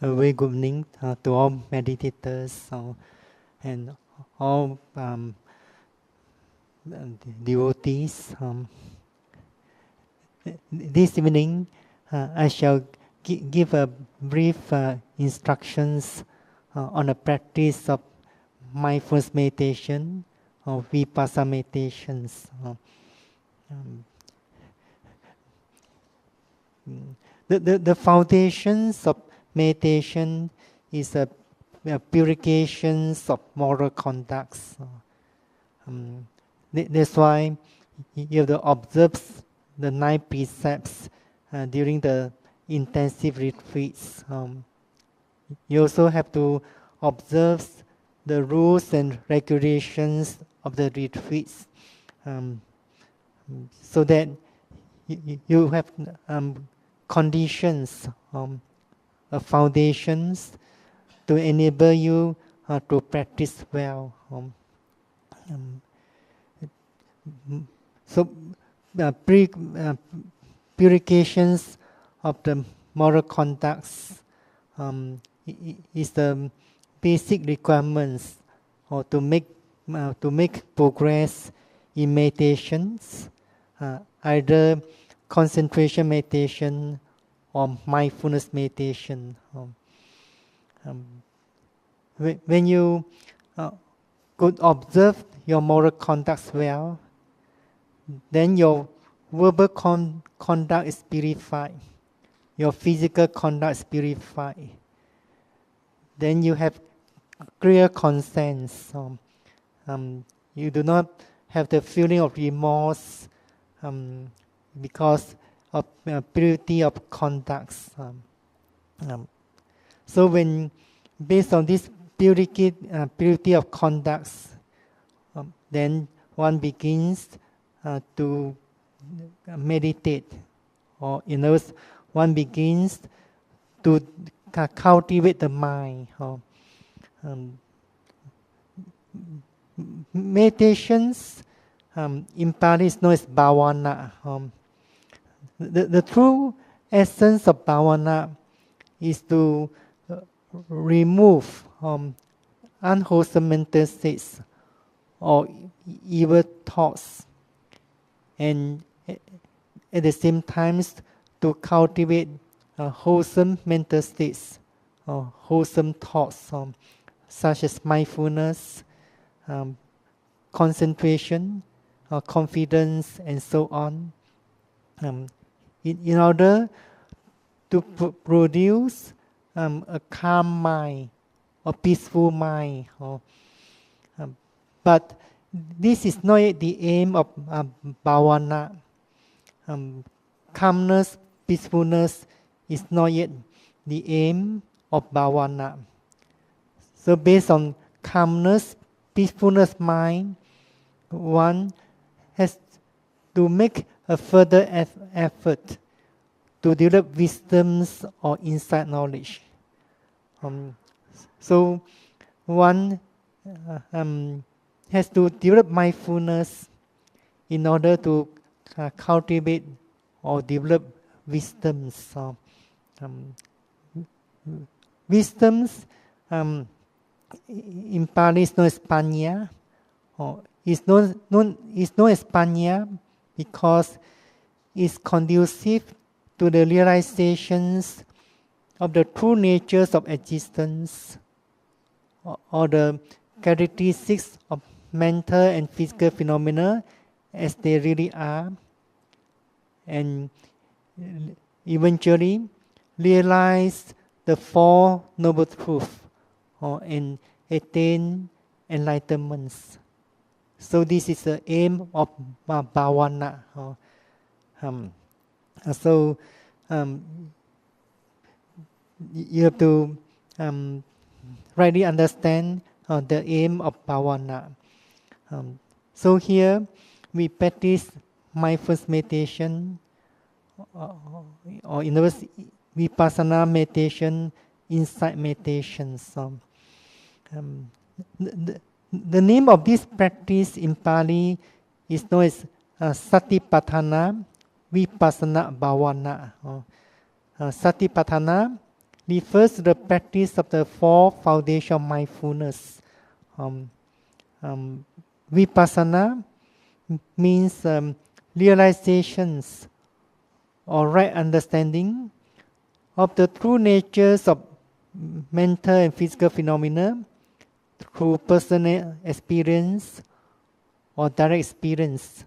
A very good evening to all meditators and all devotees. This evening, I shall give a brief instructions on the practice of mindfulness meditation or Vipassana meditations. The foundations of meditation is a purifications of moral conducts. That's why you have to observe the 9 precepts during the intensive retreats. You also have to observe the rules and regulations of the retreats, so that you have conditions, foundations to enable you to practice well. So purifications of the moral conducts is the basic requirements or to make progress in meditations, either concentration meditation or mindfulness meditation. When you could observe your moral conducts well, then your verbal conduct is purified, your physical conduct is purified. Then you have clear conscience. You do not have the feeling of remorse because of purity of conducts. So when based on this purity of conducts, then one begins to meditate, or in other words, one begins to cultivate the mind. Meditations in Pali is known as bhavana. The true essence of bhavana is to remove unwholesome mental states or evil thoughts, and at the same time to cultivate wholesome mental states or wholesome thoughts, such as mindfulness, concentration, confidence, and so on, in order to produce a calm mind, a peaceful mind. But this is not the aim of bhavana. Calmness, peacefulness is not yet the aim of bhavana. So based on calmness, peacefulness mind, one has to make a further effort to develop wisdoms or insight knowledge. So one has to develop mindfulness in order to cultivate or develop wisdoms. Wisdoms in Pali is known as panya. It's known as panya because it's conducive to the realizations of the true natures of existence, or the characteristics of mental and physical phenomena as they really are, and eventually realize the Four Noble Truths and attain enlightenments. So this is the aim of bhavana. So you have to rightly understand the aim of bhavana. So here we practice mindfulness meditation, or in other words, Vipassana meditation, insight meditations. The name of this practice in Pali is known as Satipatthana Vipassana Bhavana. Satipatthana refers to the practice of the four foundations of mindfulness. Vipassana means realizations or right understanding of the true natures of mental and physical phenomena through personal experience or direct experience.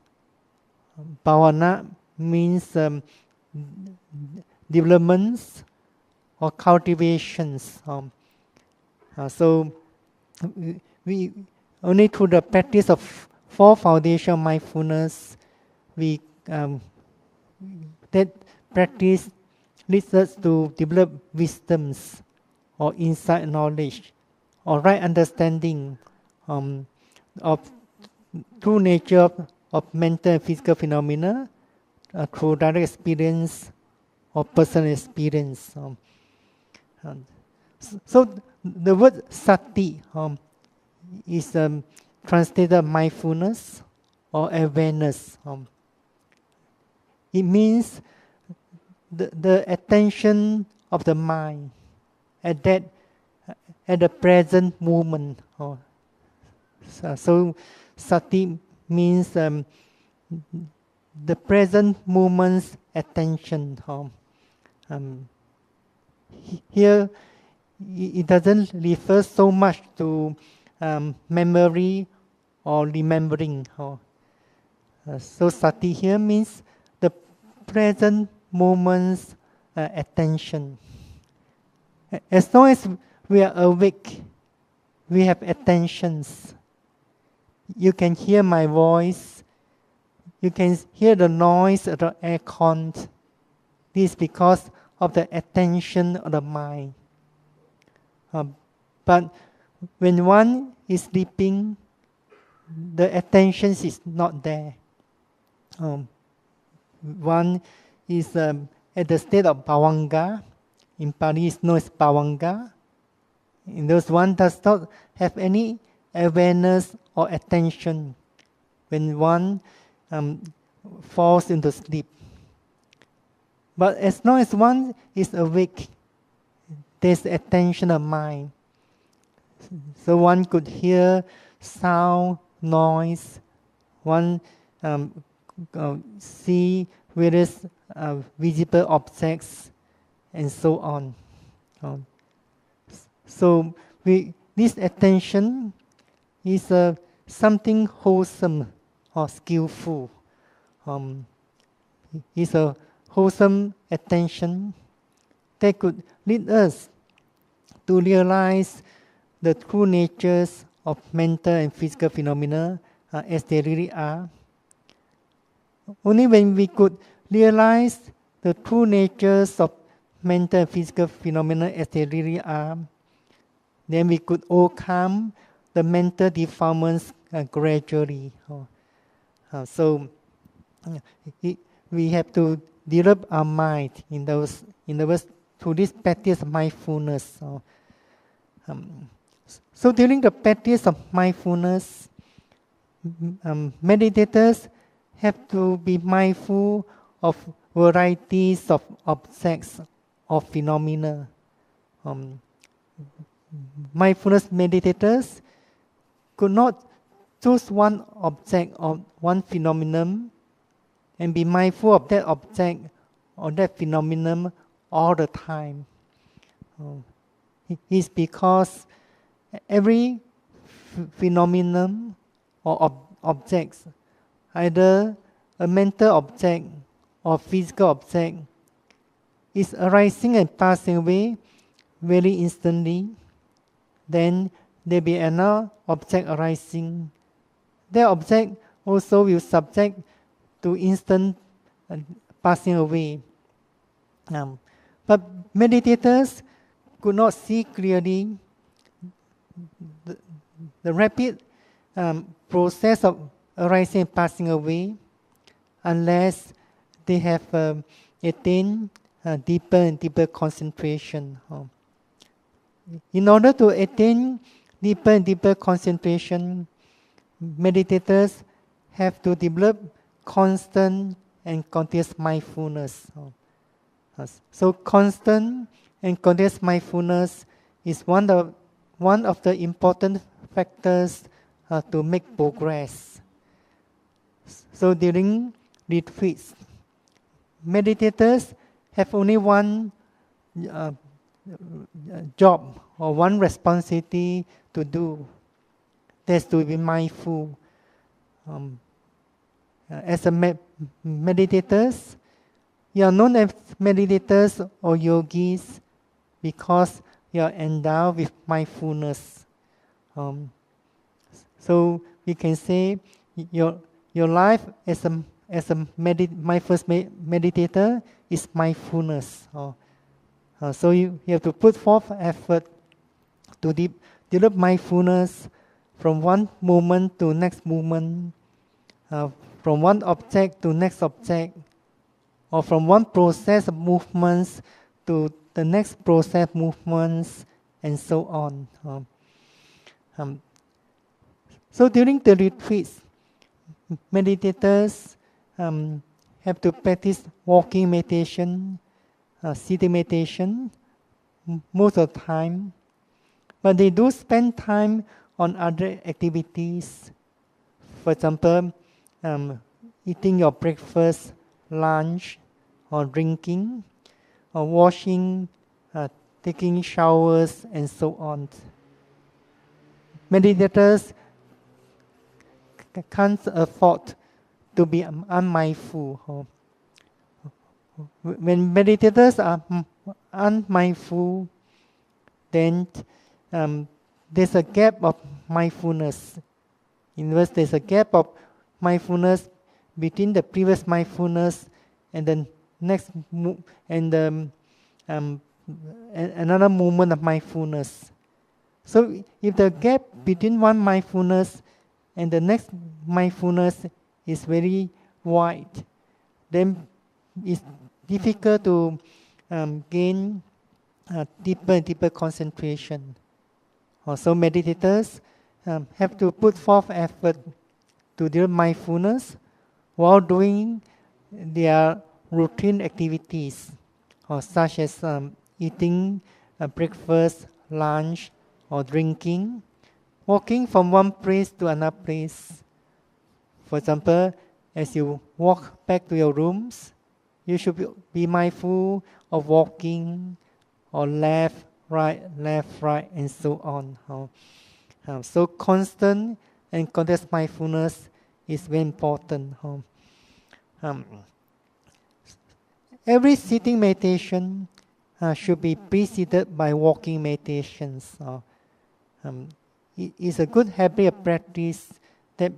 Bhavana means developments or cultivations. So we only through the practice of four foundation mindfulness, we that practice leads us to develop wisdoms or insight knowledge or right understanding of true nature of mental and physical phenomena through direct experience or personal experience. So the word sati is translated mindfulness or awareness. It means the attention of the mind at the present moment. So sati means the present moment's attention. Here, it doesn't refer so much to memory or remembering. So sati here means the present moment's attention. As long as we are awake, we have attentions. You can hear my voice. You can hear the noise of the aircon. This is because of the attention of the mind. But when one is sleeping, the attention is not there. One is at the state of bhavanga. In Pali, it's known as bhavanga. In those one does not have any awareness or attention when one falls into sleep. But as long as one is awake, there's attention of mind. So one could hear sound, noise, one see various visible objects, and so on. So this attention is something wholesome or skillful. It's a wholesome attention that could lead us to realize the true natures of mental and physical phenomena as they really are. Only when we could realize the true natures of mental and physical phenomena as they really are, then we could overcome the mental defilements gradually. So we have to develop our mind in those through this practice of mindfulness. So during the practice of mindfulness, meditators have to be mindful of varieties of objects or phenomena. Mindfulness meditators could not choose one object or one phenomenon and be mindful of that object or that phenomenon all the time. It's because every phenomenon or objects, either a mental object or physical object, is arising and passing away very instantly. Then there be another object arising. That object also will subject to instant passing away. But meditators could not see clearly the rapid process of arising and passing away unless they have attained deeper and deeper concentration. In order to attain deeper and deeper concentration, meditators have to develop constant and continuous mindfulness. So constant and continuous mindfulness is one of the important factors to make progress. So during retreats, meditators have only one job or one responsibility to do. That's to be mindful. As a meditators, you are known as meditators or yogis because you are endowed with mindfulness. So we can say your life as a mindfulness meditator is mindfulness. So you have to put forth effort to develop mindfulness from one moment to next moment, from one object to next object, or from one process of movements to the next process movements, and so on. So during the retreats, meditators have to practice walking meditation, sitting meditation most of the time, but they do spend time on other activities. For example, eating your breakfast, lunch, or drinking, or washing, taking showers, and so on. Meditators can't afford to be unmindful. When meditators are unmindful, then there's a gap of mindfulness. In other words, there's a gap of mindfulness between the previous mindfulness and the next another moment of mindfulness. So if the gap between one mindfulness and the next mindfulness is very wide, then it's difficult to gain deeper and deeper concentration. Also, meditators have to put forth effort to develop mindfulness while doing their routine activities, such as eating breakfast, lunch, or drinking, walking from one place to another place. For example, as you walk back to your rooms, you should be mindful of walking, or left, right, and so on. So constant and continuous mindfulness is very important. Every sitting meditation should be preceded by walking meditations. It is a good habit of practice that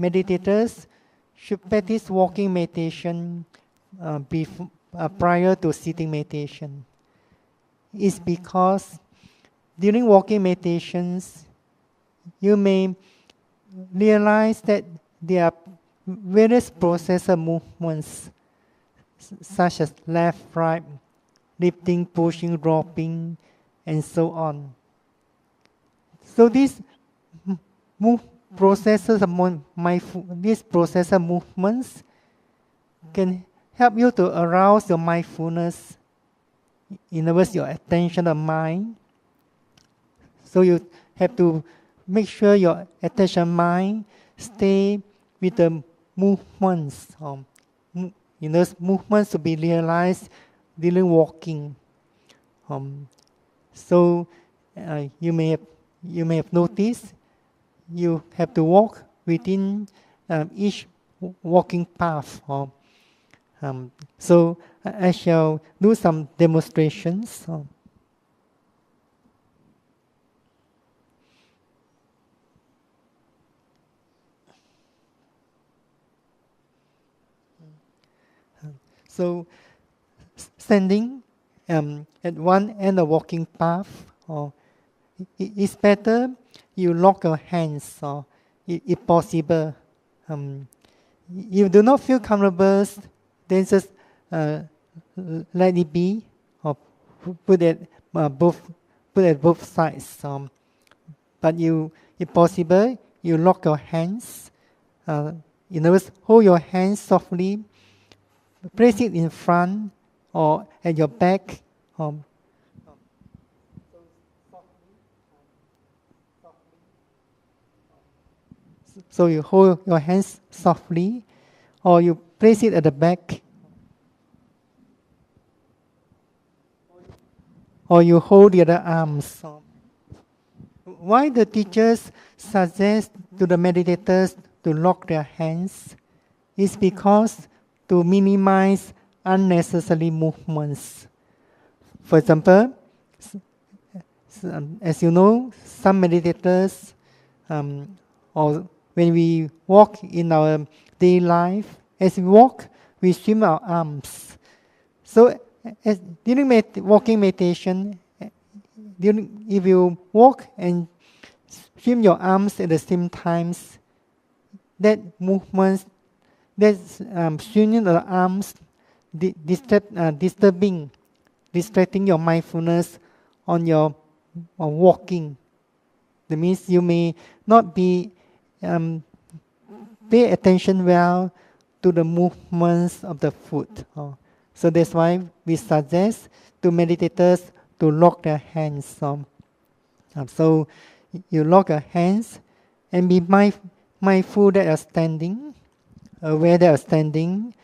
meditators should practice walking meditation prior to sitting meditation. It's because during walking meditations, you may realize that there are various processor movements, such as left, right, lifting, pushing, dropping, and so on. So these processor movements can help you to arouse your mindfulness, in other words, your attention of mind. So you have to make sure your attention mind stay with the movements. Movements to be realized during walking. So you may have noticed you have to walk within each walking path. So I shall do some demonstrations. So standing at one end of walking path, it's better you lock your hands, if possible. If you do not feel comfortable, then just let it be, or put it both sides. But if possible, you lock your hands. In other words, hold your hands softly, place it in front or at your back, So you hold your hands softly, or you place it at the back, or you hold the other arms. Why the teachers suggest to the meditators to lock their hands is because to minimize unnecessary movements. For example, as you know, some meditators, or when we walk in our daily life, as we walk, we swim our arms. So during walking meditation, if you walk and swim your arms at the same times, that movement, that swinging the arms, distracting your mindfulness on your walking. That means you may not be pay attention well to the movements of the foot. So that's why we suggest to meditators to lock their hands. So you lock your hands and be mindful that you're standing, aware that you're standing.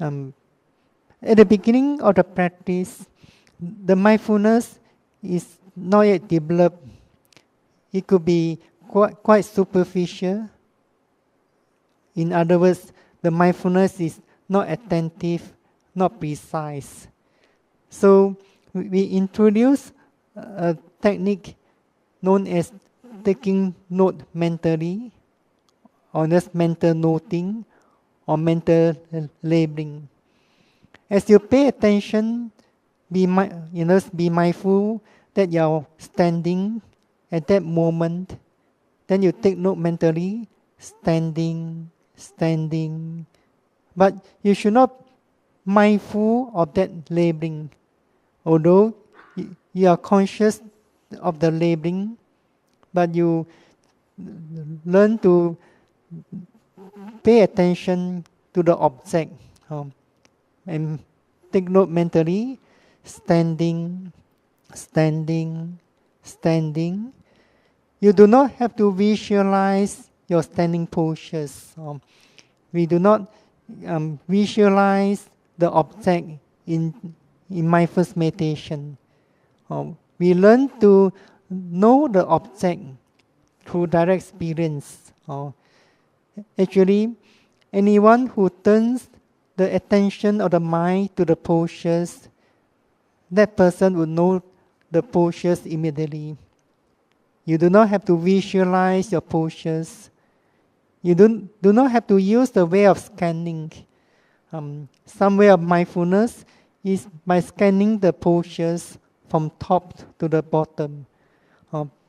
At the beginning of the practice, the mindfulness is not yet developed. It could be quite superficial. In other words, the mindfulness is not attentive, not precise. So we introduce a technique known as taking note mentally, or just mental noting, or mental labeling. As you pay attention, be mindful that you're standing at that moment. Then you take note mentally, standing. But you should not mindful of that labeling. Although you are conscious of the labeling, but you learn to pay attention to the object, and take note mentally, standing. You do not have to visualize your standing postures. We do not visualize the object in mindfulness meditation. We learn to know the object through direct experience. Actually, anyone who turns the attention of the mind to the postures, that person will know the postures immediately. You do not have to visualize your postures. You do not have to use the way of scanning. Some way of mindfulness is by scanning the postures from top to the bottom.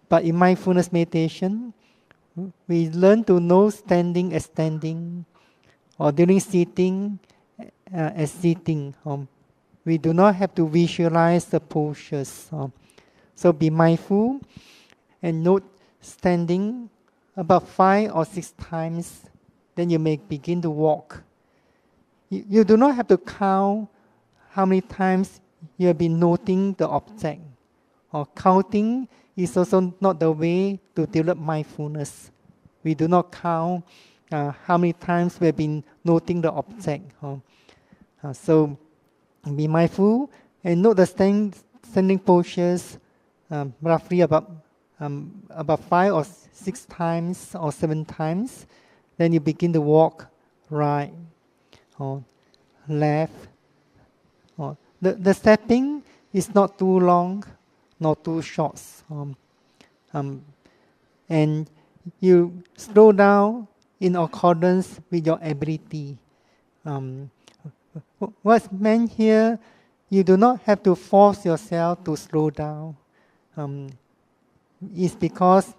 But in mindfulness meditation, we learn to know standing as standing, or during sitting as sitting. We do not have to visualize the postures. So be mindful and note standing about 5 or 6 times. Then you may begin to walk. You do not have to count how many times you have been noting the object. Or counting is also not the way to develop mindfulness. We do not count how many times we have been noting the object. So be mindful and note the standing postures roughly about 5 or 6 times or 7 times. Then you begin to walk right or left. The stepping is not too long, not too short. And you slow down in accordance with your ability. What's meant here, you do not have to force yourself to slow down. It's because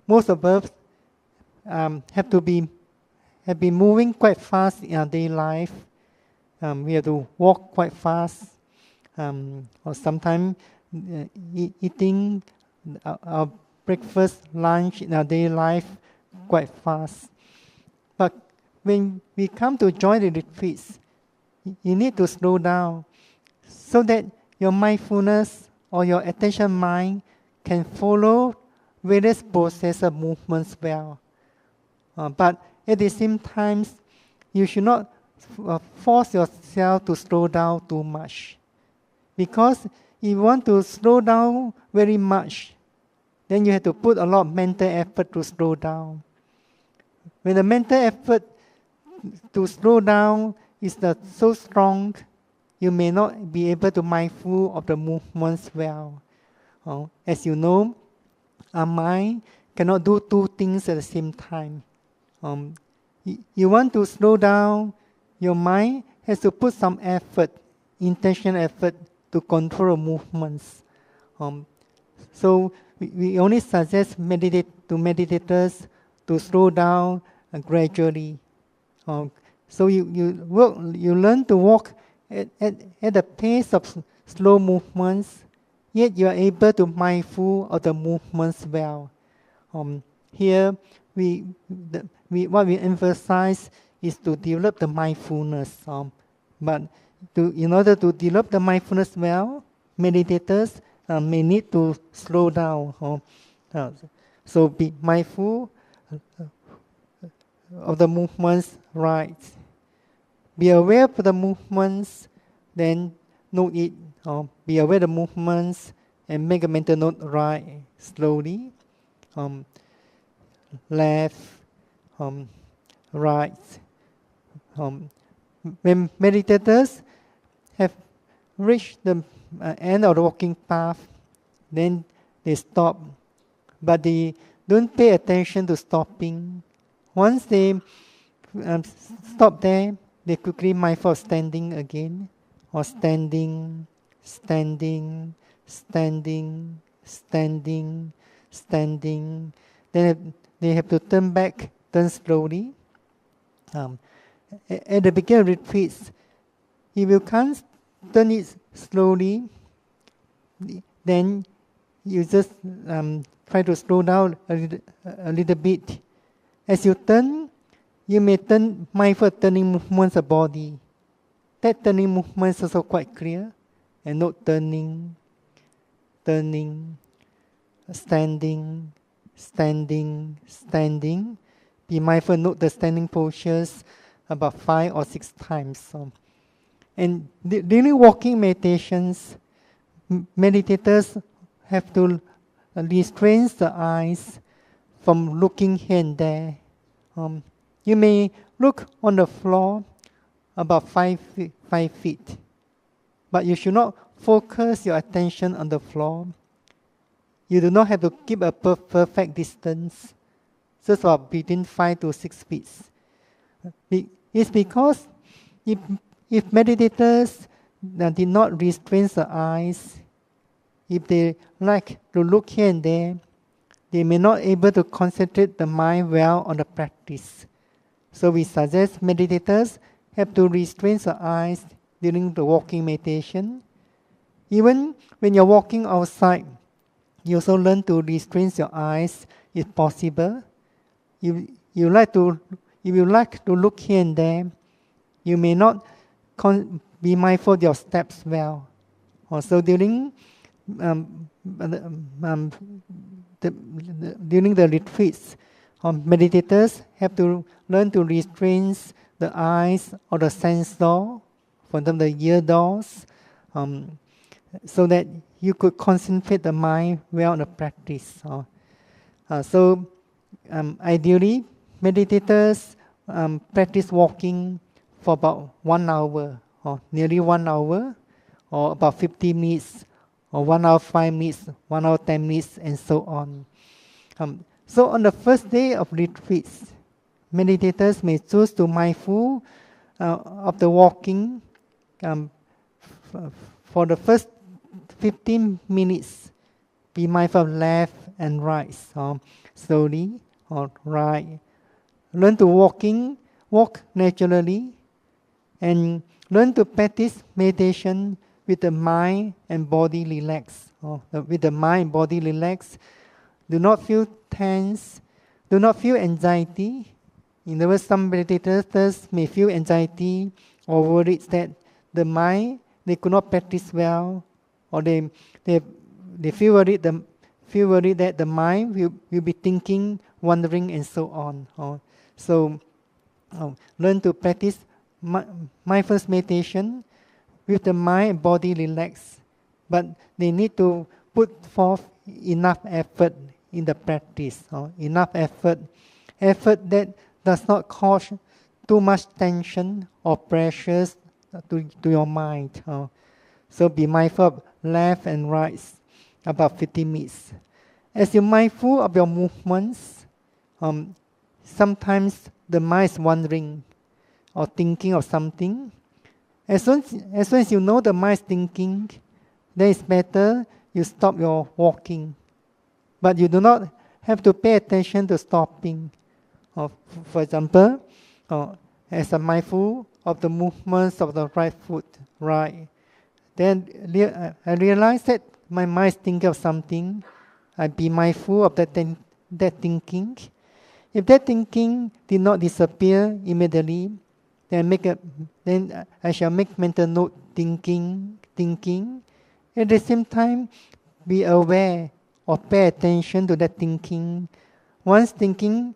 most of us have been moving quite fast in our daily life. We have to walk quite fast, or sometimes eating our breakfast, lunch in our daily life quite fast. But when we come to join the retreats, you need to slow down so that your mindfulness or your attention mind can follow various process of movements well. But at the same time, you should not force yourself to slow down too much. Because if you want to slow down very much, then you have to put a lot of mental effort to slow down. When the mental effort to slow down is not so strong, you may not be able to mindful of the movements well. As you know, our mind cannot do two things at the same time. You want to slow down, your mind has to put some effort, intentional effort to control movements. So we only suggest to meditators to slow down gradually. So you learn to walk at the pace of slow movements, yet you are able to mindful of the movements well. Here, what we emphasize is to develop the mindfulness. But in order to develop the mindfulness well, meditators may need to slow down. So be mindful of the movements right. Be aware of the movements, then note it. Be aware of the movements and make a mental note right, slowly. Left, right. When meditators have reached the end of the walking path, then they stop. But they don't pay attention to stopping. Once they stop there, they quickly mindful of standing again, or standing, standing, standing, standing, standing. Then they have to turn back, turn slowly. At the beginning of retreats, if you can't turn it slowly, then you just try to slow down a little bit. As you turn, you may turn mindful of turning movements of body. That turning movement is also quite clear. And not turning, turning, standing, standing, standing. Be mindful, note the standing postures about 5 or 6 times. And during walking meditations, meditators have to restrain the eyes from looking here and there. You may look on the floor about 5 feet, but you should not focus your attention on the floor. You do not have to keep a perfect distance, just about between 5 to 6 feet. It's because if meditators did not restrain the eyes, if they like to look here and there, they may not be able to concentrate the mind well on the practice. So we suggest meditators have to restrain the eyes during the walking meditation. Even when you're walking outside, you also learn to restrain your eyes if possible. If you like to look here and there, you may not be mindful of your steps well. Also during the retreats, meditators have to learn to restrain the eyes or the sense door, for example, the ear doors, so that you could concentrate the mind well on the practice. Ideally, meditators practice walking for about 1 hour, or nearly 1 hour, or about 50 minutes, or 1 hour 5 minutes, 1 hour 10 minutes, and so on. So on the first day of retreats, meditators may choose to mindful of the walking for the first 15 minutes. Be mindful of left and right, slowly or right. Learn to walk naturally, and learn to practice meditation with the mind and body relaxed. With the mind and body relaxed, do not feel tense, do not feel anxiety. In other words, some meditators may feel anxiety or worried that the mind, they could not practice well, or they feel worried the feel worried that the mind will be thinking, wandering, and so on. So learn to practice mindfulness meditation with the mind and body relaxed. But they need to put forth enough effort in the practice. Enough effort that does not cause too much tension or pressures to your mind. So be mindful of left and right about 15 minutes. As you're mindful of your movements, sometimes the mind is wandering or thinking of something. As soon as you know the mind is thinking, then it's better you stop your walking. But you do not have to pay attention to stopping. For example, as I'm mindful of the movements of the right foot, right. Then I realize that my mind is thinking of something. I be mindful of that thinking. If that thinking did not disappear immediately, then I shall make mental note thinking. At the same time, be aware or pay attention to that thinking. Once thinking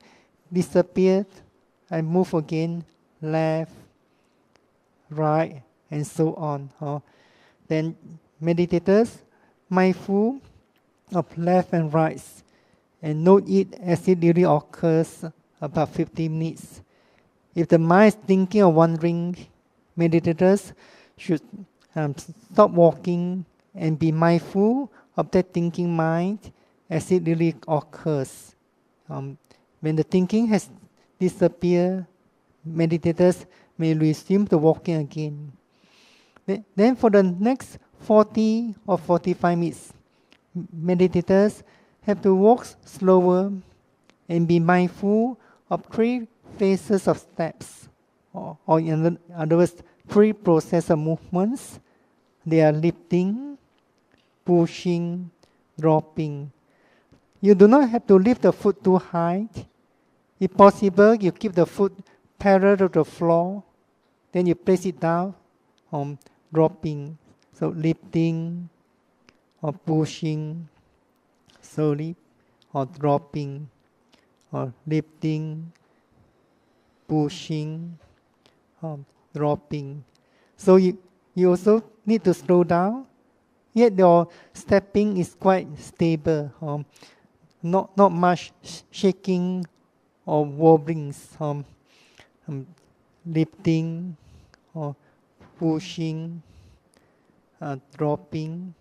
disappeared, I move again, left, right, and so on. Then meditators, mindful of left and right, and note it as it really occurs about 15 minutes. If the mind is thinking or wandering, meditators should stop walking and be mindful of that thinking mind as it really occurs. When the thinking has disappeared, meditators may resume the walking again. Then for the next 40 or 45 minutes, meditators have to walk slower and be mindful of 3 phases of steps, or in other words, 3 process of movements. They are lifting, pushing, dropping. You do not have to lift the foot too high. If possible, you keep the foot parallel to the floor. Then you place it down, dropping. So lifting or pushing slowly, or dropping, or lifting, pushing, dropping. So you also need to slow down, yet your stepping is quite stable. Not much shaking or wobblings. Lifting or pushing, dropping.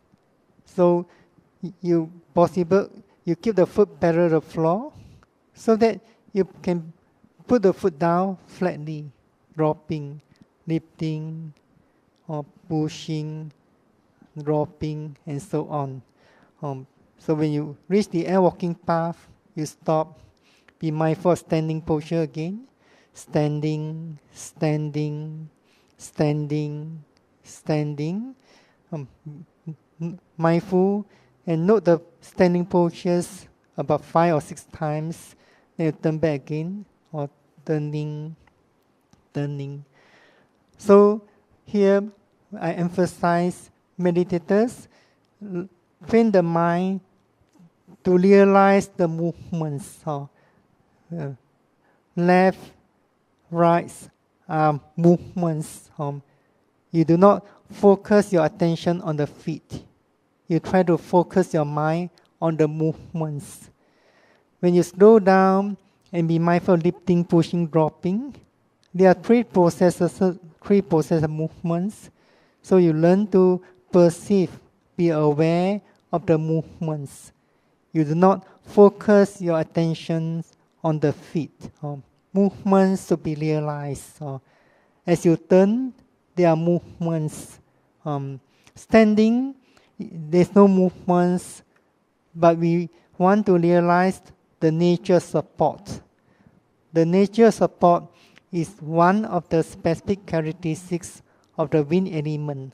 So you keep the foot parallel to the floor, so that you can put the foot down flatly, dropping, lifting, or pushing, dropping, and so on. So when you reach the air walking path, you stop. Be mindful of standing posture again. Standing, standing, standing, standing. Mindful, and note the standing postures about 5 or 6 times. Then you turn back again, or turning. So here I emphasize meditators train the mind to realize the movements. Left, right movements. You do not focus your attention on the feet. You try to focus your mind on the movements. When you slow down and be mindful of lifting, pushing, dropping, there are 3 processes of movements. So you learn to perceive, be aware of the movements. You do not focus your attention on the feet. Movements to be realized. As you turn, there are movements. Standing, there's no movements, but we want to realize the nature support. The nature support is one of the specific characteristics of the wind element.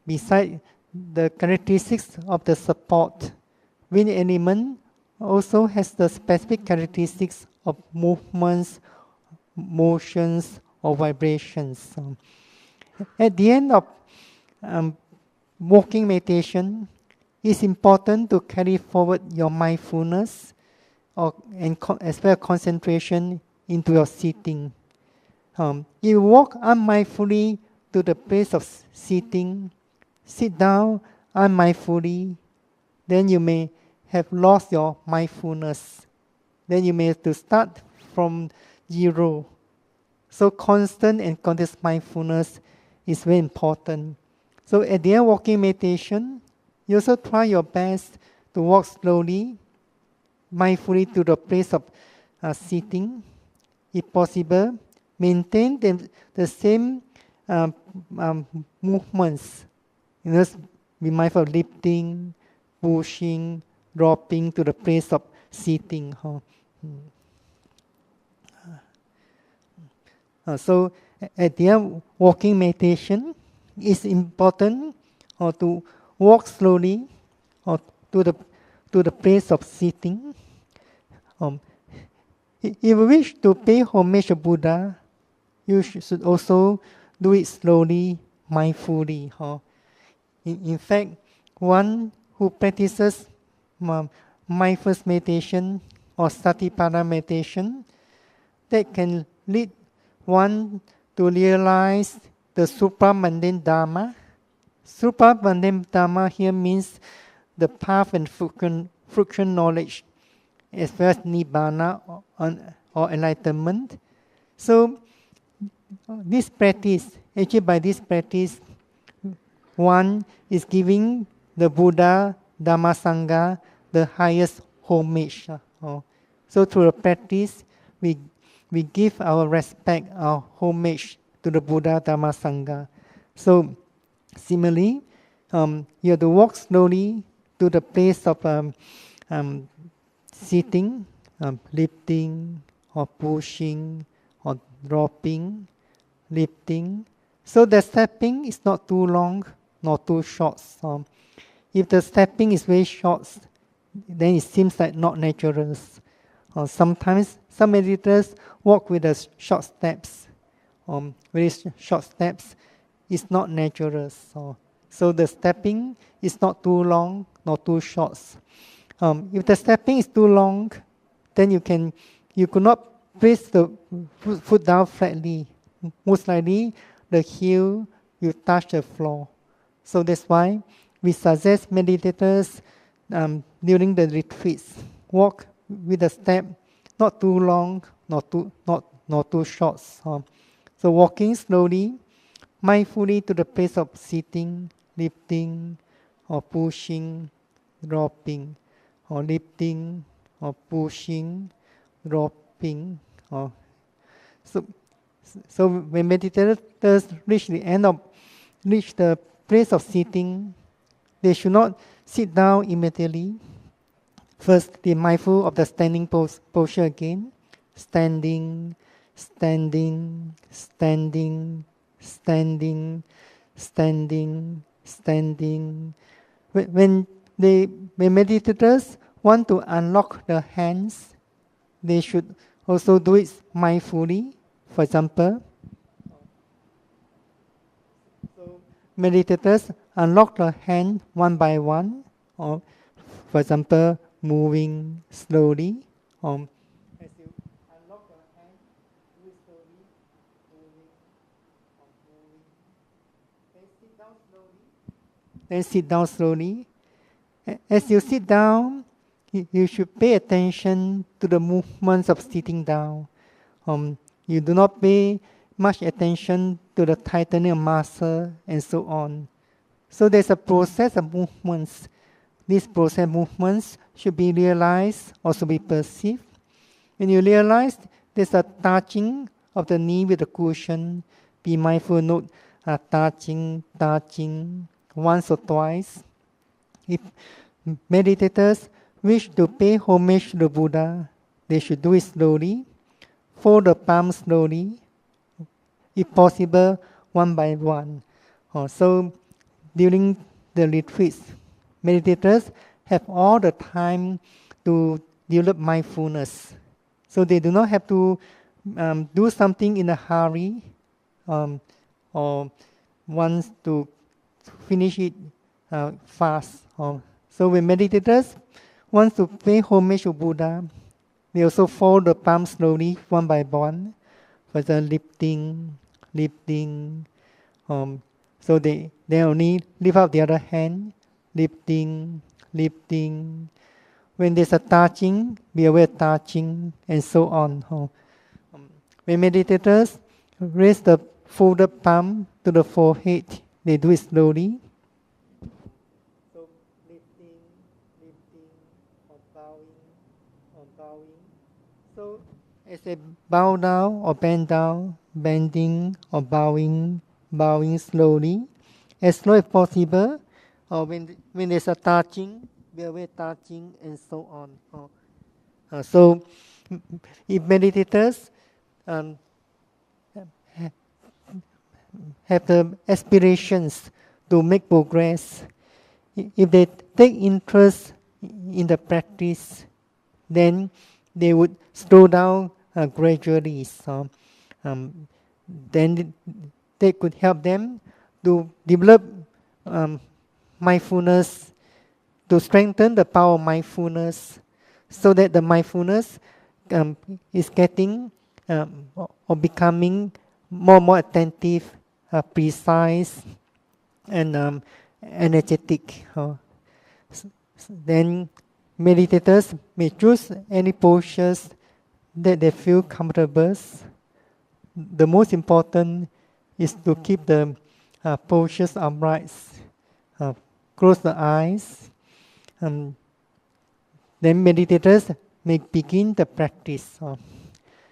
Besides the characteristics of the support, wind element also has the specific characteristics of movements, motions, or vibrations. At the end of walking meditation, it's important to carry forward your mindfulness as well as concentration into your sitting. If you walk unmindfully to the place of sitting, sit down unmindfully, then you may have lost your mindfulness. Then you may have to start from zero. So constant and continuous mindfulness is very important. So at the end of walking meditation, you also try your best to walk slowly, mindfully to the place of sitting. If possible, maintain the same movements. Be mindful of lifting, pushing, dropping to the place of sitting. So at the end of walking meditation, it's important to walk slowly to the place of sitting. If you wish to pay homage to Buddha, you should also do it slowly, mindfully. In fact, one who practices mindfulness meditation or satipatthana meditation, that can lead one to realize the supramundane Dharma. Supramundane Dharma here means the path and fruition knowledge, as well as Nibbana or enlightenment. So, this practice, actually by this practice, one is giving the Buddha, Dhamma, Sangha the highest homage. So through the practice, we give our respect, our homage to the Buddha, Dhamma, Sangha. So similarly, you have to walk slowly to the place of sitting, lifting, or pushing, or dropping, lifting. So the stepping is not too long, not too short. If the stepping is very short, then it seems like not natural. Sometimes some meditators walk with the short steps. Very short steps is not natural. So the stepping is not too long, not too short. If the stepping is too long, then you could not place the foot down flatly. Most likely, the heel will touch the floor. So that's why we suggest meditators during the retreats walk with a step not too long, not too short. So walking slowly, mindfully to the place of sitting, lifting, or pushing, dropping, or lifting, or pushing, dropping. So when meditators reach the place of sitting, they should not sit down immediately. First, be mindful of the standing posture again. Standing, standing, standing, standing, standing, standing. When meditators want to unlock the hands, they should also do it mindfully. For example, meditators unlock the hand one by one, or for example, moving slowly. As you unlock the hand, move slowly, moving, moving. Then sit down slowly. As you sit down, you should pay attention to the movements of sitting down. You do not pay much attention to the tightening of muscle and so on. So there's a process of movements. These process movements should be realized, also be perceived. When you realize there's a touching of the knee with the cushion, be mindful, note touching once or twice. If meditators wish to pay homage to the Buddha, they should do it slowly. Fold the palms slowly, if possible, one by one. So during the retreats, meditators have all the time to develop mindfulness. So they do not have to do something in a hurry or want to finish it fast. So when meditators want to pay homage to Buddha, they also fold the palms slowly, one by one. For example, lifting. So they only lift up the other hand, lifting. When there's a touching, be aware of touching, and so on. When meditators raise the folded palm to the forehead, they do it slowly. So lifting, or bowing. So as they bow down or bend down, bending or bowing slowly, as slow as possible. Or when there's a touching, be aware of touching, and so on. So if meditators have the aspirations to make progress, if they take interest in the practice, then they would slow down gradually. So, then they could help them to develop mindfulness, to strengthen the power of mindfulness, so that the mindfulness is getting or becoming more attentive, precise, and energetic. Then meditators may choose any postures that they feel comfortable. The most important is to keep the postures upright. Close the eyes. Then meditators may begin the practice.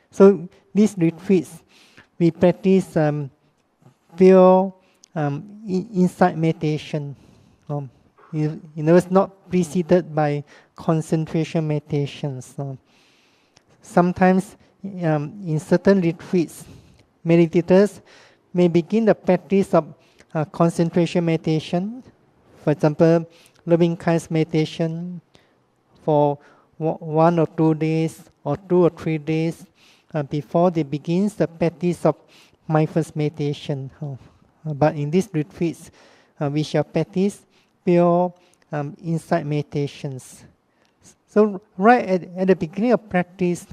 So these retreats, we practice pure insight meditation. It's not preceded by concentration meditations. Sometimes in certain retreats, meditators may begin the practice of concentration meditation. For example, loving kindness meditation for 1 or 2 days or 2 or 3 days before they begin the practice of mindfulness meditation. But in these retreats, we shall practice pure insight meditations. So right at the beginning of practice,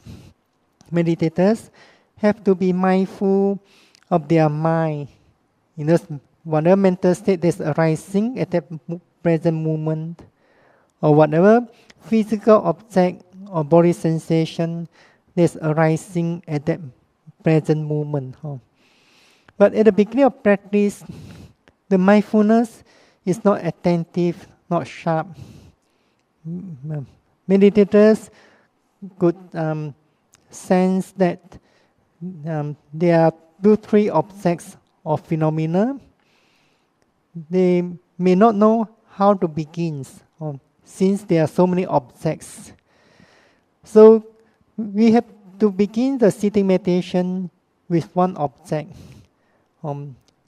meditators have to be mindful of their mind. Whatever mental state that's arising at that present moment, or whatever physical object or body sensation that's arising at that present moment. But at the beginning of practice, the mindfulness is not attentive, not sharp. Meditators could sense that there are 2-3 objects or phenomena. They may not know how to begin, since there are so many objects. So we have to begin the sitting meditation with one object.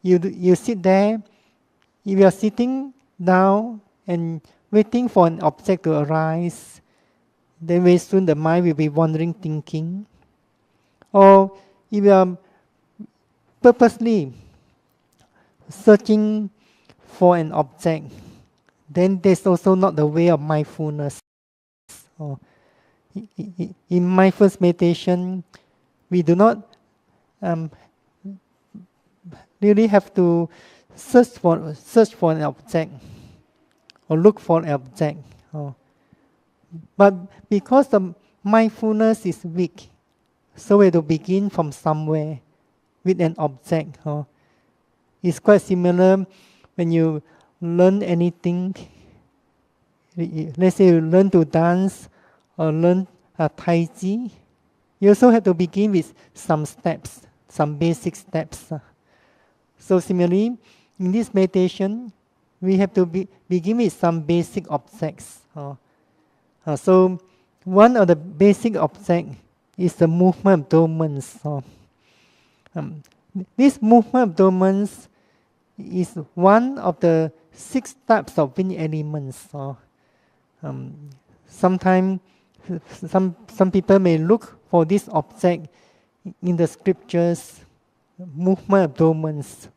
You sit there. If you are sitting down and waiting for an object to arise, then very soon the mind will be wandering, thinking. Or if you are purposely searching for an object, then that's also not the way of mindfulness. In mindfulness meditation, we do not really have to search for an object or look for an object. But because the mindfulness is weak, so we have to begin from somewhere with an object. It's quite similar when you learn anything. Let's say you learn to dance or learn Tai Chi. You also have to begin with some steps, some basic steps. So similarly, in this meditation, we have to begin with some basic objects. So one of the basic objects is the movement of dormants. This movement of dormants is one of the 6 types of wind elements. Sometimes some people may look for this object in the scriptures, movement of dormants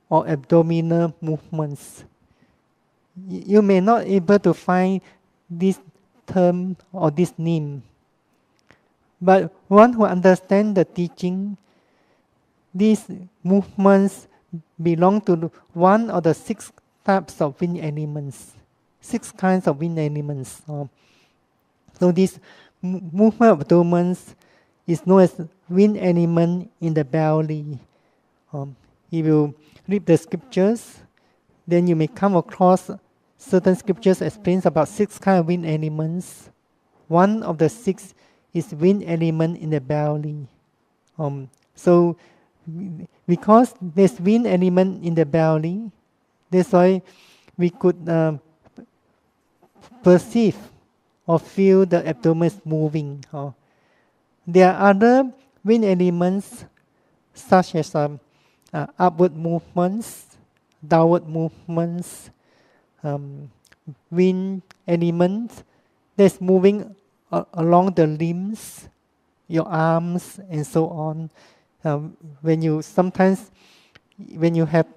or abdominal movements. you may not able to find this term or this name. But one who understands the teaching, these movements belong to one of the 6 types of wind elements, 6 kinds of wind elements. So this movement of abdomens is known as wind element in the belly. If you read the scriptures, then you may come across certain scriptures explains about 6 kinds of wind elements. One of the 6 is wind element in the belly. So because there's wind element in the belly, that's why we could perceive or feel the abdomen moving. There are other wind elements such as upward movements, downward movements, wind elements that's moving along the limbs, your arms, and so on. When you have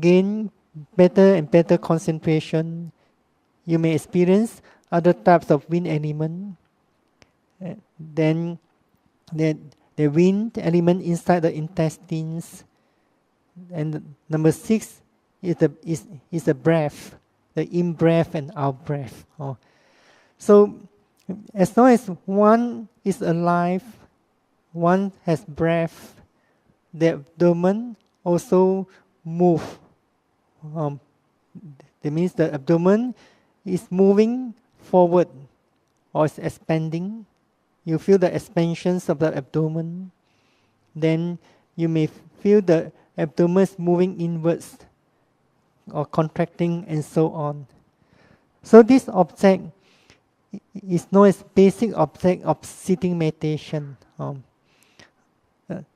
gain better and better concentration, you may experience other types of wind element. Then the wind element inside the intestines. And number 6 is the breath, the in-breath and out-breath. So as long as one is alive, one has breath, the abdomen also move. That means the abdomen is moving forward or is expanding. You feel the expansions of the abdomen. Then you may feel the abdomen moving inwards or contracting and so on. So this object is known as basic object of sitting meditation.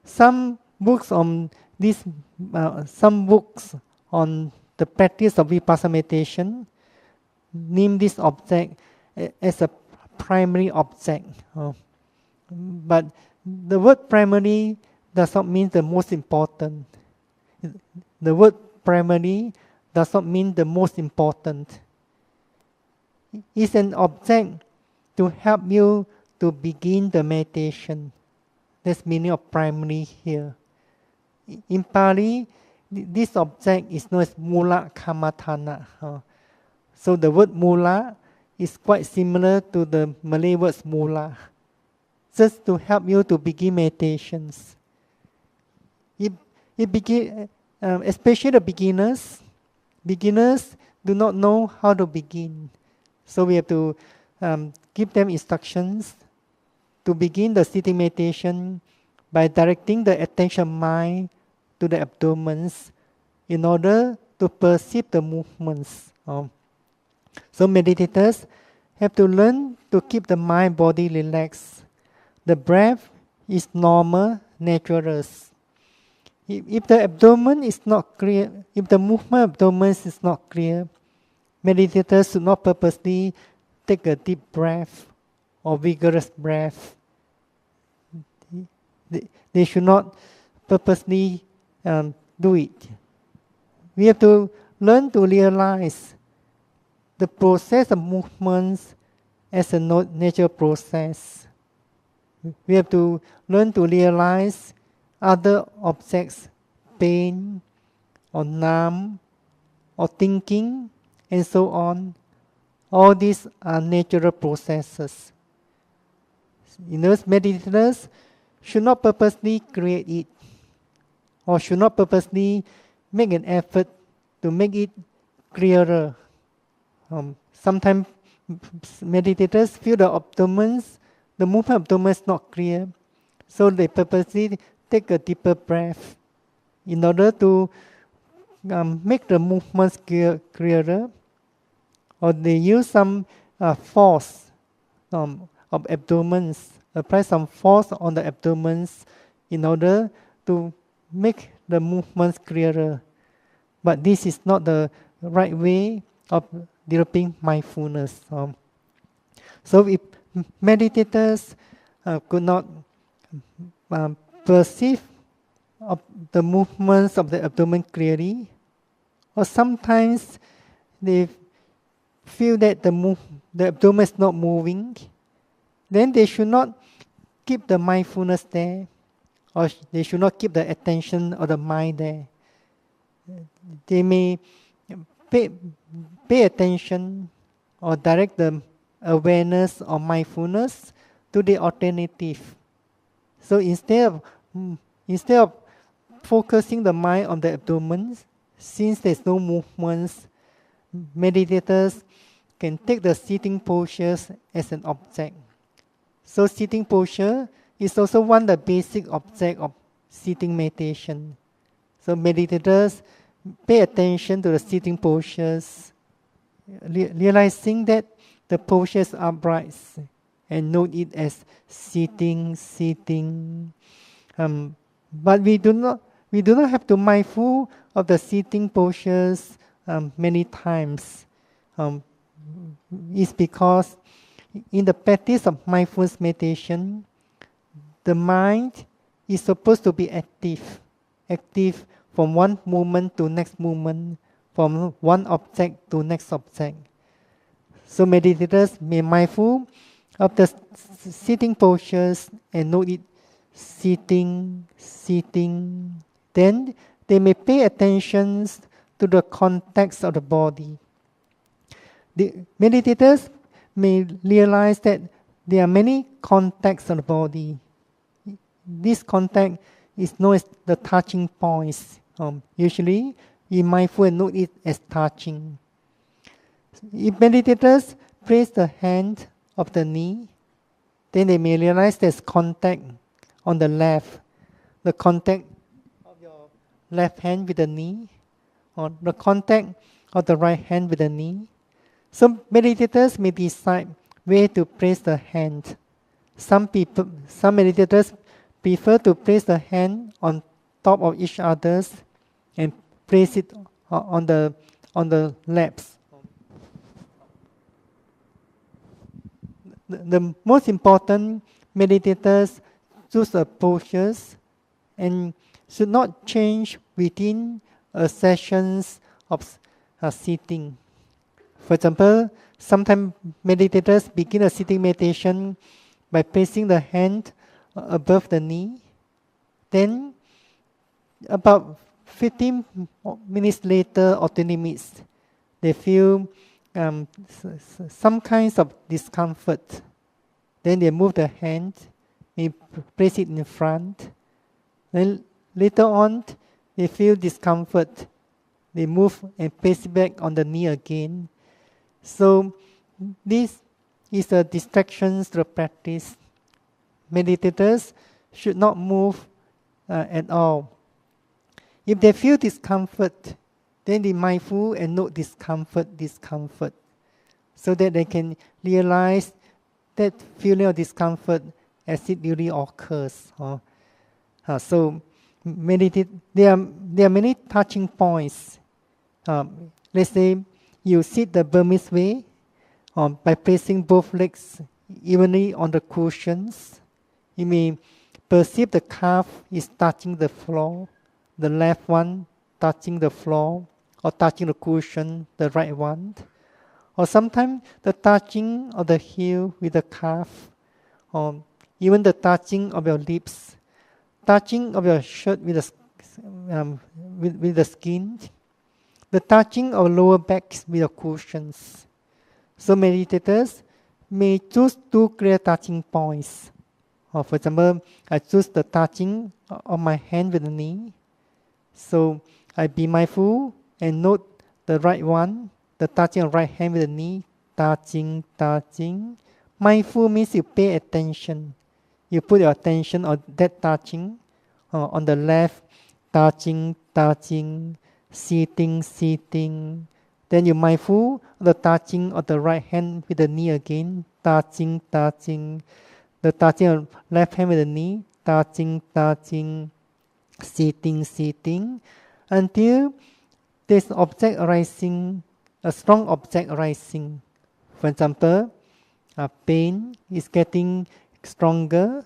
Some books on this, some books on the practice of Vipassana meditation name this object as a primary object. But the word primary does not mean the most important. The word primary does not mean the most important. It's an object to help you to begin the meditation. That's meaning of primary here. In Pali, this object is known as mula kammatthana. So the word mula is quite similar to the Malay words mula, just to help you to begin meditations. Especially the beginners do not know how to begin. So we have to give them instructions to begin the sitting meditation by directing the attention mind to the abdomens in order to perceive the movements. So meditators have to learn to keep the mind body relaxed. The breath is normal, natural. If the abdomen is not clear, if the movement of abdomen is not clear, meditators should not purposely take a deep breath or vigorous breath. They should not purposely do it. We have to learn to realize the process of movements as a natural process. We have to learn to realize other objects, pain, or numb, or thinking, and so on. All these are natural processes. Those meditators should not purposely create it, or should not purposely make an effort to make it clearer. Sometimes meditators feel the movement of abdomen is not clear, so they purposely take a deeper breath in order to make the movements clearer, or they use some force of abdomens, apply some force on the abdomens in order to make the movements clearer. But this is not the right way of developing mindfulness. So if meditators could not perceive the movements of the abdomen clearly, or sometimes they feel that the abdomen is not moving, then they should not keep the mindfulness there, or they should not keep the attention or the mind there. They may pay attention or direct the awareness or mindfulness to the alternative. So instead of focusing the mind on the abdomen, since there's no movements, meditators can take the sitting postures as an object. So sitting posture is also one of the basic object of sitting meditation. So meditators pay attention to the sitting postures, realizing that the posture is upright, and note it as sitting. But we do not have to mindful of the sitting postures many times. It's because in the practice of mindfulness meditation, the mind is supposed to be active from one moment to next moment, from one object to next object. So meditators may mindful of the sitting postures and note it sitting. Then they may pay attention to the context of the body. The meditators may realize that there are many contacts of the body. This contact is known as the touching points. Usually, we mindful and note it as touching. If meditators place the hand of the knee, then they may realize there's contact on the left. The contact of your left hand with the knee, or the contact of the right hand with the knee. So meditators may decide where to place the hand. Some meditators prefer to place the hand on top of each other's and place it on the laps. The most important, meditators choose the postures and should not change within sessions of sitting. For example, sometimes meditators begin a sitting meditation by placing the hand above the knee. Then, about 15 minutes later or 20 minutes, they feel some kinds of discomfort. Then they move the hand, they place it in front. Then later on, they feel discomfort. They move and place it back on the knee again. So this is a distraction to the practice. Meditators should not move at all. If they feel discomfort, then be mindful and note discomfort, so that they can realize that feeling of discomfort as it really occurs. So there are many touching points. Let's say you sit the Burmese way by placing both legs evenly on the cushions. You may perceive the calf is touching the floor, the left one touching the floor, or touching the cushion, the right one. Or sometimes the touching of the heel with the calf, or even the touching of your lips, touching of your shirt with the skin, the touching of lower backs with the cushions. So meditators may choose two clear touching points. For example, I choose the touching of my hand with the knee. So I be mindful and note the right one, the touching of right hand with the knee, touching. Mindful means you pay attention. You put your attention on that touching, on the left, touching, sitting. Then you mindful of the touching of the right hand with the knee again, touching. The touching of left hand with the knee, touching, sitting, until there's object arising, a strong object arising. For example, pain is getting stronger.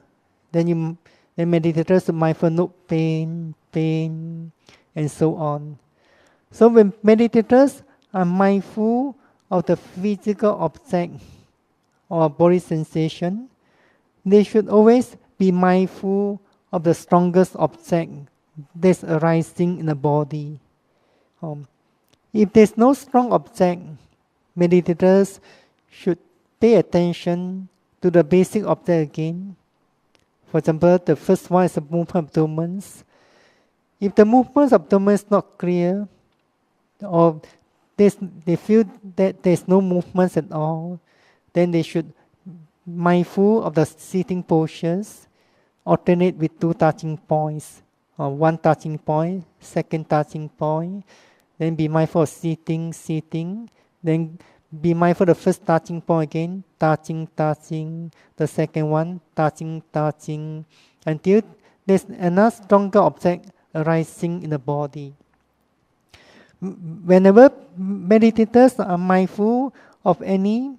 Then meditators mindful note pain, and so on. So when meditators are mindful of the physical object or body sensation, they should always be mindful of the strongest object that's arising in the body. If there's no strong object, meditators should pay attention to the basic object again. For example, the first one is the movement of abdomen. If the movement of abdomen is not clear, or they feel that there's no movements at all, then they should mindful of the sitting postures, alternate with 2 touching points, or 1 touching point, 2nd touching point, then be mindful of sitting, then be mindful of the first touching point again, touching, the second one, touching, until there's another stronger object arising in the body. Whenever meditators are mindful of any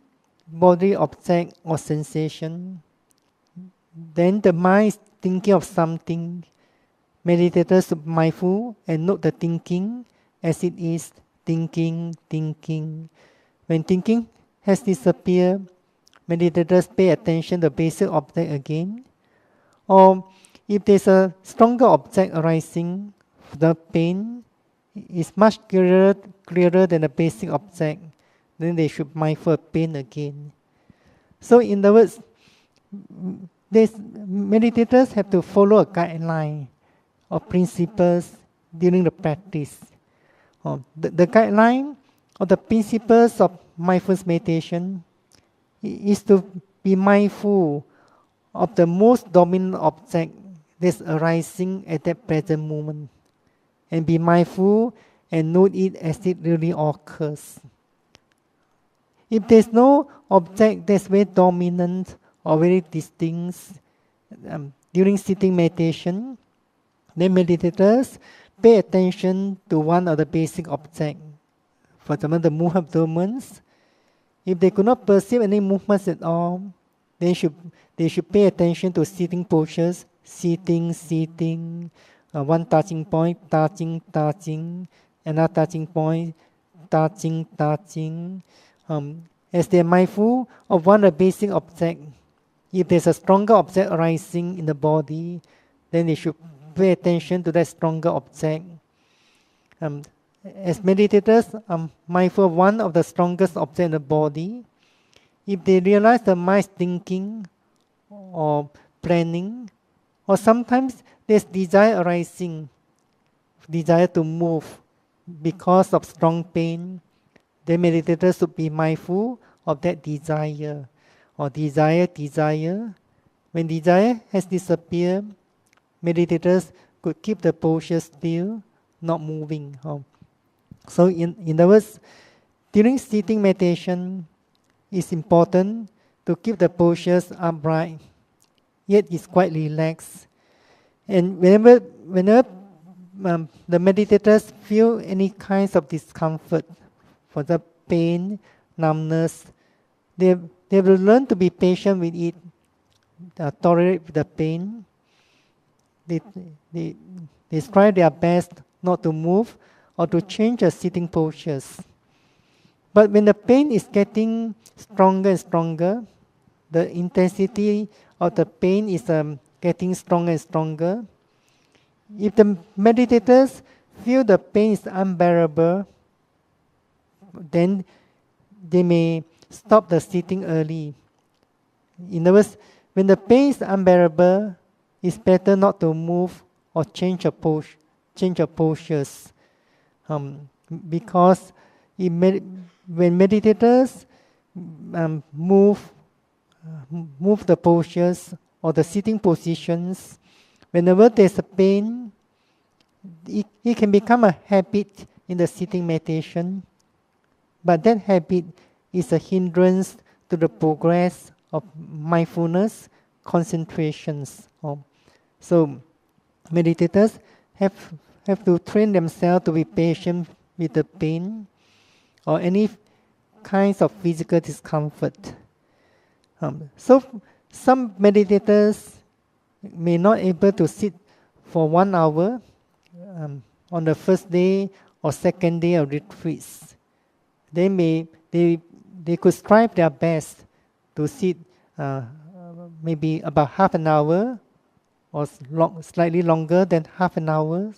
body object or sensation, then the mind is thinking of something. Meditators are mindful and note the thinking as it is, thinking. When thinking has disappeared, meditators pay attention to the basic object again. Or if there's a stronger object arising, the pain is much clearer than the basic object, then they should mindful of pain again. So in other words, meditators have to follow a guideline or principles during the practice. The guideline or the principles of mindfulness meditation is to be mindful of the most dominant object that's arising at that present moment, and be mindful and note it as it really occurs. If there's no object that's very dominant or very distinct during sitting meditation, then meditators pay attention to one of the basic objects. For example, the movement of abdomen. If they could not perceive any movements at all, they should pay attention to sitting postures, sitting, 1 touching point, touching, another touching point, touching. As they are mindful of one of the basic objects, if there's a stronger object arising in the body, then they should pay attention to that stronger object. As meditators are mindful of one of the strongest objects in the body, if they realize the mind is thinking or planning, or sometimes there's desire arising, desire to move because of strong pain, then meditators should be mindful of that desire. Or desire. When desire has disappeared, meditators could keep the posture still, not moving. So in other words, during sitting meditation, it's important to keep the postures upright, yet it's quite relaxed. And whenever the meditators feel any kinds of discomfort, for the pain, numbness, they will learn to be patient with it, tolerate the pain. They try their best not to move or to change the sitting postures. But when the pain is getting stronger and stronger, the intensity of the pain is getting stronger and stronger. If the meditators feel the pain is unbearable, then they may stop the sitting early. In other words, when the pain is unbearable, it's better not to move or change your postures. Because when meditators move the postures or the sitting positions, whenever there's a pain, it can become a habit in the sitting meditation. But that habit is a hindrance to the progress of mindfulness, concentrations. So meditators have to train themselves to be patient with the pain or any kinds of physical discomfort. So some meditators may not able to sit for 1 hour on the first day or second day of retreats. They could strive their best to sit maybe about half an hour or slightly longer than half an hour.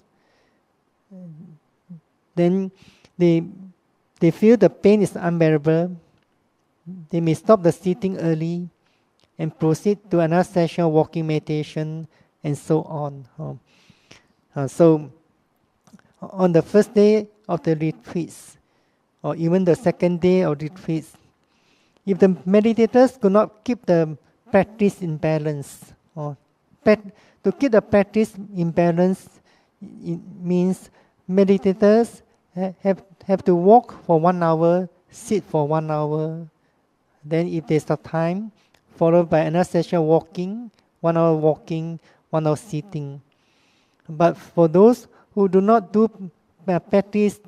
Then they feel the pain is unbearable. They may stop the sitting early and proceed to another session of walking meditation and so on. So on the first day of the retreats, or even the second day of retreats, if the meditators could not keep the practice in balance, to keep the practice in balance, it means meditators have to walk for 1 hour, sit for 1 hour. Then if there's a time, followed by another session of walking, 1 hour walking, 1 hour sitting. But for those who do not do practice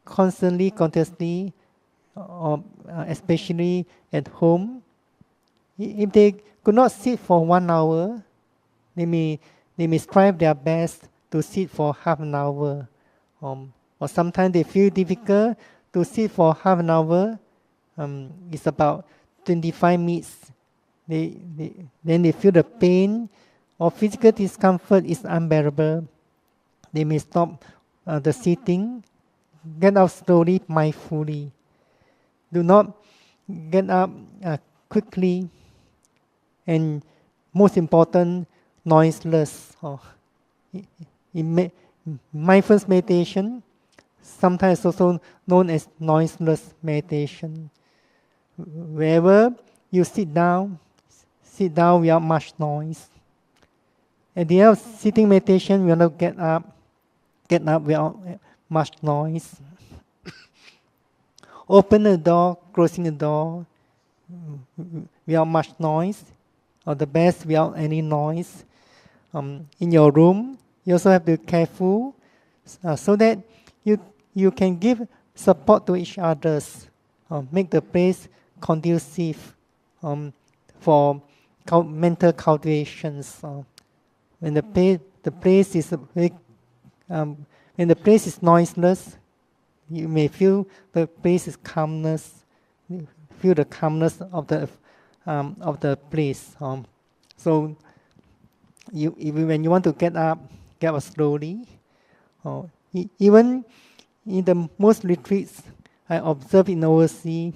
constantly, continuously, or especially at home, if they could not sit for 1 hour, they may strive their best to sit for half an hour. Or sometimes they feel difficult to sit for half an hour. It's about 25 minutes. Then they feel the pain or physical discomfort is unbearable. They may stop the sitting, get up slowly, mindfully. Do not get up quickly, and most important, noiseless. Mindfulness meditation, sometimes also known as noiseless meditation. Wherever you sit down without much noise. At the end of sitting meditation, you will not get up without much noise. Open the door, closing the door without much noise, or the best without any noise. In your room, you also have to be careful so that you can give support to each other, make the place conducive for mental cultivations. When the place is noiseless, you may feel the place is calmness. Feel the calmness of the place. So when you want to get up slowly. Even in the most retreats I observe in overseas,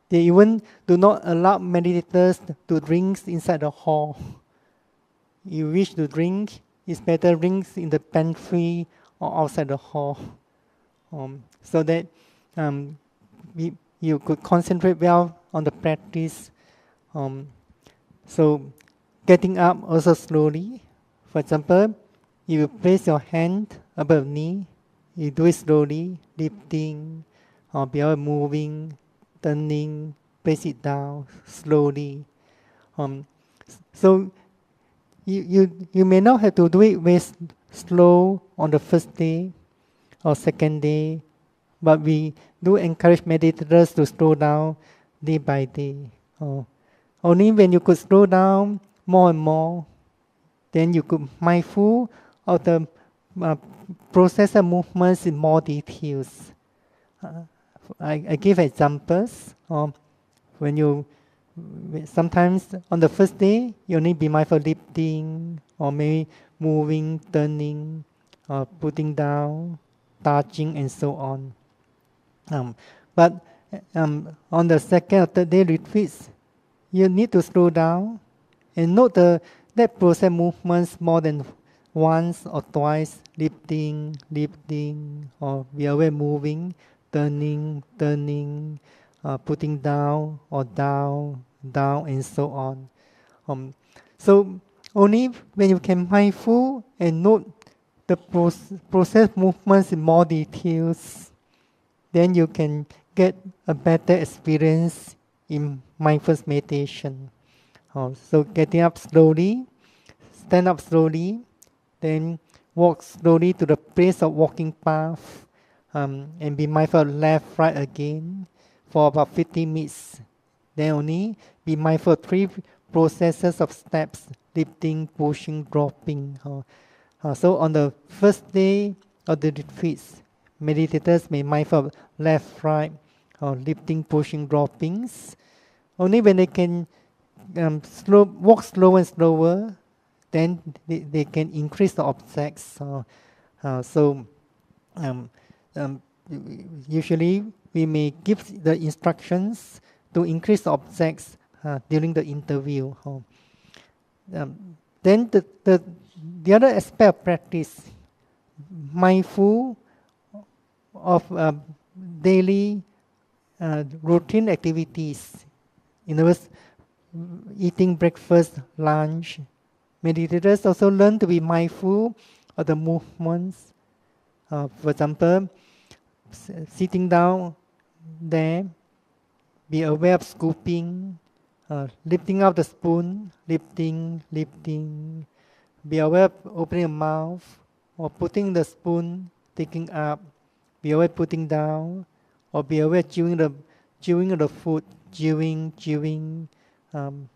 they even do not allow meditators to drink inside the hall. You wish to drink, it's better drink in the pantry or outside the hall, so that you could concentrate well on the practice. So getting up also slowly. For example, if you place your hand above knee, you do it slowly, lifting, or moving, turning, place it down slowly. So you may not have to do it very slow on the first day or second day, but we do encourage meditators to slow down day by day. Only when you could slow down more and more, then you could mindful of the process of movements in more details. I give examples. Sometimes on the first day, you need to be mindful of lifting, or maybe moving, turning, putting down, touching, and so on. But on the second or third day retreats, you need to slow down and note that process movements more than once or twice, lifting, or be aware moving, turning, putting down or down, and so on. So only when you can mindful and note the process movements in more details, then you can get a better experience in mindfulness meditation. So getting up slowly, stand up slowly, then walk slowly to the place of walking path, and be mindful of left, right again for about 15 minutes. Then only be mindful of 3 processes of steps: lifting, pushing, dropping. So on the first day of the retreats, meditators may mindful of left, right, or lifting, pushing, droppings. Only when they can walk slower and slower, then they can increase the objects. So usually we may give the instructions to increase the objects during the interview. Then the other aspect of practice, mindful of daily routine activities. In other words, eating breakfast, lunch. Meditators also learn to be mindful of the movements. For example, sitting down there, be aware of scooping, lifting up the spoon, lifting. Be aware of opening the mouth, or putting the spoon, taking up. Be aware of putting down, or be aware of chewing the food, chewing. When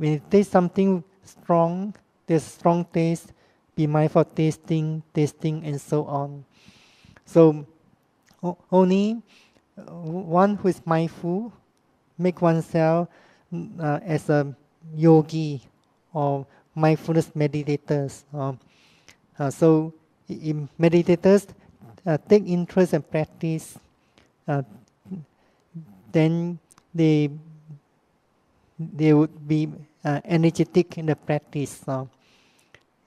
you taste something strong, there's strong taste, be mindful of tasting, and so on. So only one who is mindful make oneself as a yogi or mindfulness meditators. So meditators take interest and practice, then they would be energetic in the practice.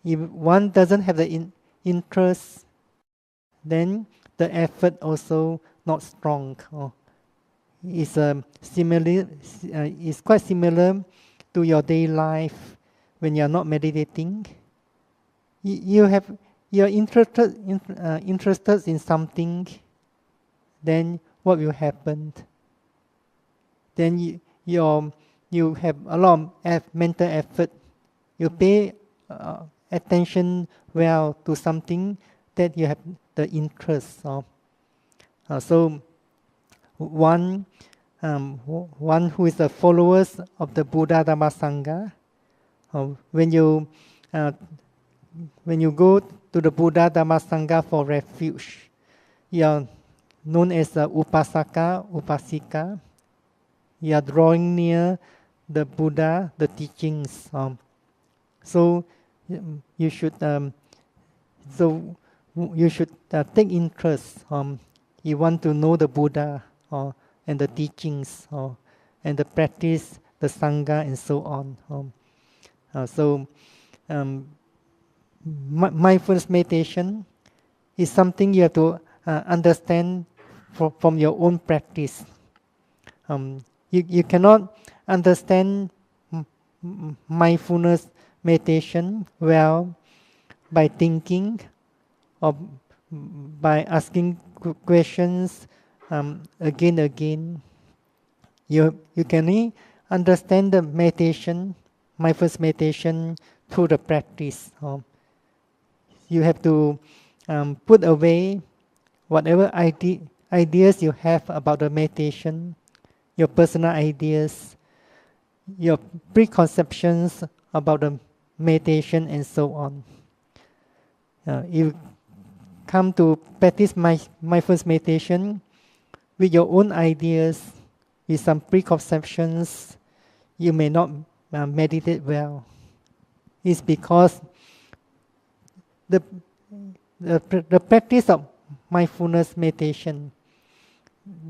If one doesn't have the interest, then the effort also not strong. It's quite similar to your daily life when you are not meditating. You're interested in something, then what will happen? Then you have a lot of mental effort. You pay attention well to something that you have the interest of. So one who is a follower of the Buddha Dhamma Sangha, when you go to the Buddha Dhamma Sangha for refuge, you are known as Upasaka, Upasika. You are drawing near the Buddha, the teachings. So you should take interest. You want to know the Buddha and the teachings and the practice, the Sangha, and so on. Mindfulness meditation is something you have to understand from your own practice. You cannot understand mindfulness meditation well by thinking or by asking questions again. You can only understand the meditation, mindfulness meditation, through the practice. You have to put away whatever ideas you have about the meditation, your personal ideas, your preconceptions about the meditation, and so on. You come to practice mindfulness meditation with your own ideas, with some preconceptions, you may not meditate well. It's because the practice of mindfulness meditation,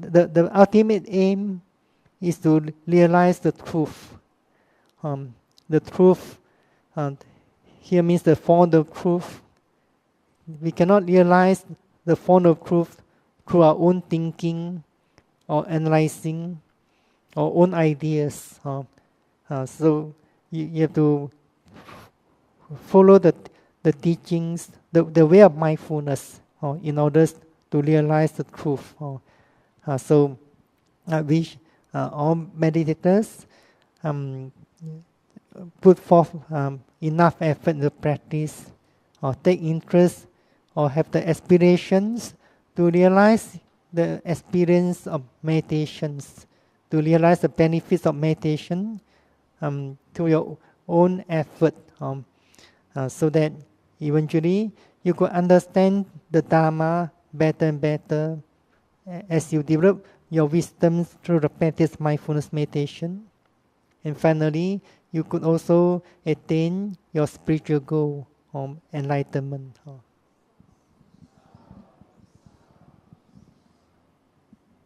the ultimate aim is to realize the truth. The truth here means the form of truth. We cannot realize the form of truth through our own thinking or analyzing our own ideas. So you have to follow the teachings, the way of mindfulness in order to realize the truth. So I wish all meditators put forth enough effort in the practice, or take interest, or have the aspirations to realize the experience of meditations, to realize the benefits of meditation through your own effort, so that eventually you could understand the Dharma better and better as you develop your wisdom through the practice mindfulness meditation. And finally, you could also attain your spiritual goal of enlightenment.